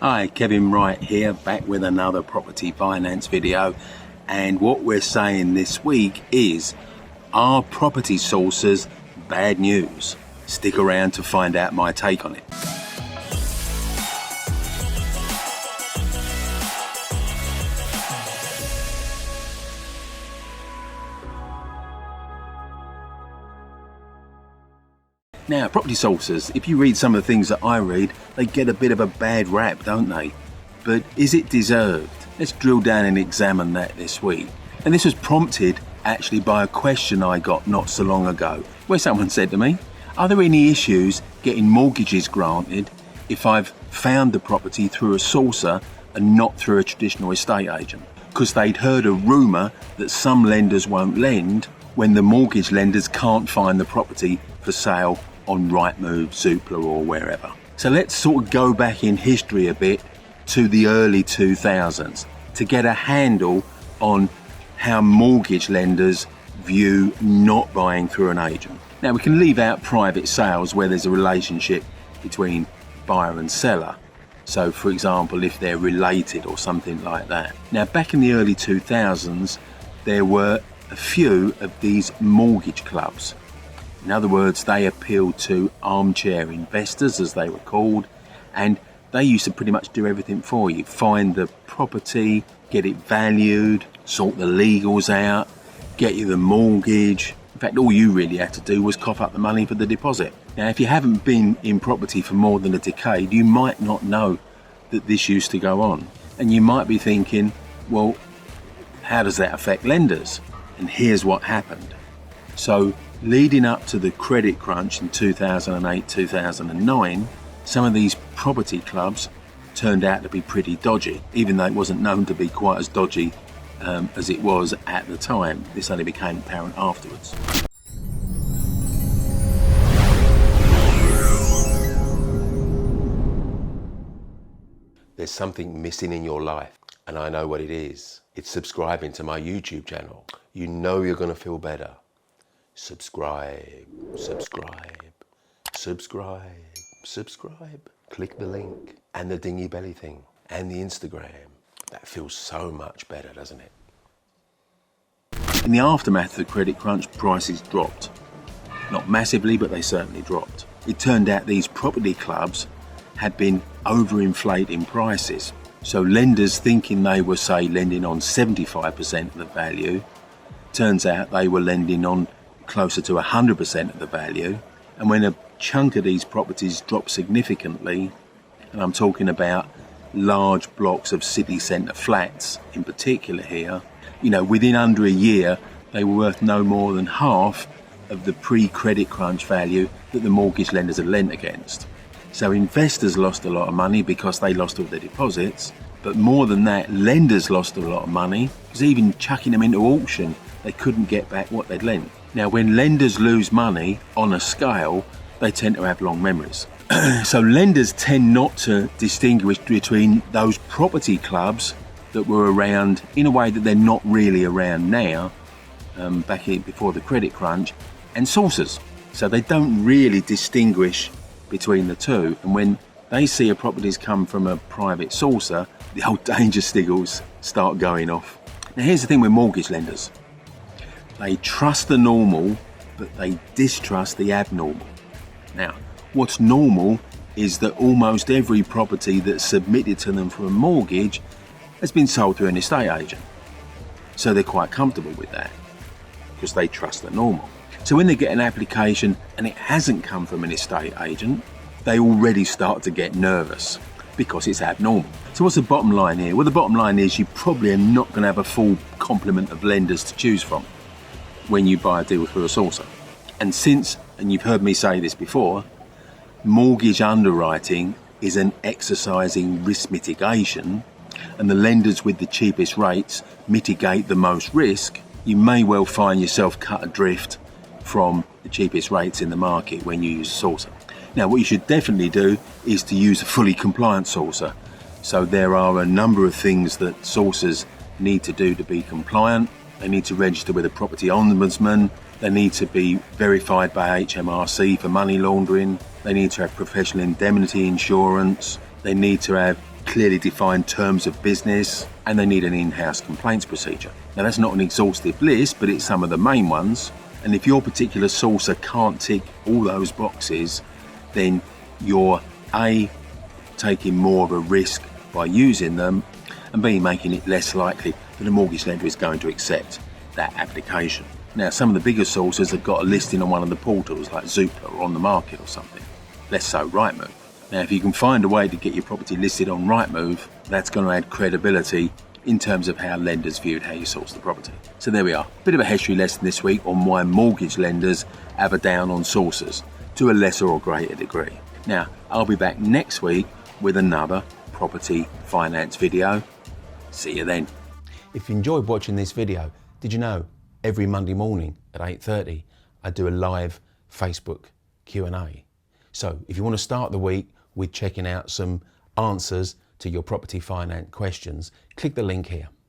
Hi, Kevin Wright here, back with another property finance video. And what we're saying this week is, are property sources bad news? Stick around to find out my take on it. Now, property sources, if you read some of the things that I read, they get a bit of a bad rap, don't they? But is it deserved? Let's drill down and examine that this week. And this was prompted actually by a question I got not so long ago, where someone said to me, are there any issues getting mortgages granted if I've found the property through a sourcer and not through a traditional estate agent? Because they'd heard a rumour that some lenders won't lend when the mortgage lenders can't find the property for sale on Rightmove, Zoopla or wherever. So let's sort of go back in history a bit to the early 2000s to get a handle on how mortgage lenders view not buying through an agent. Now we can leave out private sales where there's a relationship between buyer and seller. So for example, if they're related or something like that. Now back in the early 2000s, there were a few of these mortgage clubs. In other words, they appealed to armchair investors, as they were called, and they used to pretty much do everything for you. Find the property, get it valued, sort the legals out, get you the mortgage. In fact, all you really had to do was cough up the money for the deposit. Now, if you haven't been in property for more than a decade, you might not know that this used to go on. And you might be thinking, well, how does that affect lenders? And here's what happened. So, leading up to the credit crunch in 2008, 2009, some of these property clubs turned out to be pretty dodgy, even though it wasn't known to be quite as dodgy as it was at the time. This only became apparent afterwards. There's something missing in your life, and I know what it is. It's subscribing to my YouTube channel. You know you're going to feel better. Subscribe, subscribe, subscribe, subscribe. Click the link and the dingy belly thing and the Instagram. That feels so much better, doesn't it? In the aftermath of the credit crunch, prices dropped. Not massively, but they certainly dropped. It turned out these property clubs had been overinflating prices. So lenders thinking they were, say, lending on 75% of the value, turns out they were lending on closer to 100% of the value. And when a chunk of these properties drop significantly, and I'm talking about large blocks of city centre flats in particular here, you know, within under a year, they were worth no more than half of the pre-credit crunch value that the mortgage lenders had lent against. So investors lost a lot of money because they lost all their deposits, but more than that, lenders lost a lot of money because even chucking them into auction, they couldn't get back what they'd lent. Now, when lenders lose money on a scale, they tend to have long memories. So lenders tend not to distinguish between those property clubs that were around in a way that they're not really around now, before the credit crunch, and sources. So they don't really distinguish between the two. And when they see a property's come from a private sourcer, the old danger signals start going off. Now, here's the thing with mortgage lenders. They trust the normal, but they distrust the abnormal. Now, what's normal is that almost every property that's submitted to them for a mortgage has been sold through an estate agent. So they're quite comfortable with that because they trust the normal. So when they get an application and it hasn't come from an estate agent, they already start to get nervous because it's abnormal. So what's the bottom line here? Well, the bottom line is you probably are not going to have a full complement of lenders to choose from when you buy a deal through a sourcer. And you've heard me say this before, mortgage underwriting is an exercise in risk mitigation, and the lenders with the cheapest rates mitigate the most risk. You may well find yourself cut adrift from the cheapest rates in the market when you use a sourcer. Now, what you should definitely do is to use a fully compliant sourcer. So there are a number of things that sourcers need to do to be compliant. They need to register with a property ombudsman. They need to be verified by HMRC for money laundering. They need to have professional indemnity insurance. They need to have clearly defined terms of business, and they need an in-house complaints procedure. Now that's not an exhaustive list, but it's some of the main ones. And if your particular sourcer can't tick all those boxes, then you're A, taking more of a risk by using them, and B, making it less likely that a mortgage lender is going to accept that application. Now, some of the bigger sources have got a listing on one of the portals like Zoopla or On the Market or something. Less so Rightmove. Now, if you can find a way to get your property listed on Rightmove, that's going to add credibility in terms of how lenders viewed how you source the property. So there we are. Bit of a history lesson this week on why mortgage lenders have a down on sourcers to a lesser or greater degree. Now, I'll be back next week with another property finance video. See you then. If you enjoyed watching this video, did you know every Monday morning at 8:30 I do a live Facebook Q&A. So if you want to start the week with checking out some answers to your property finance questions, click the link here.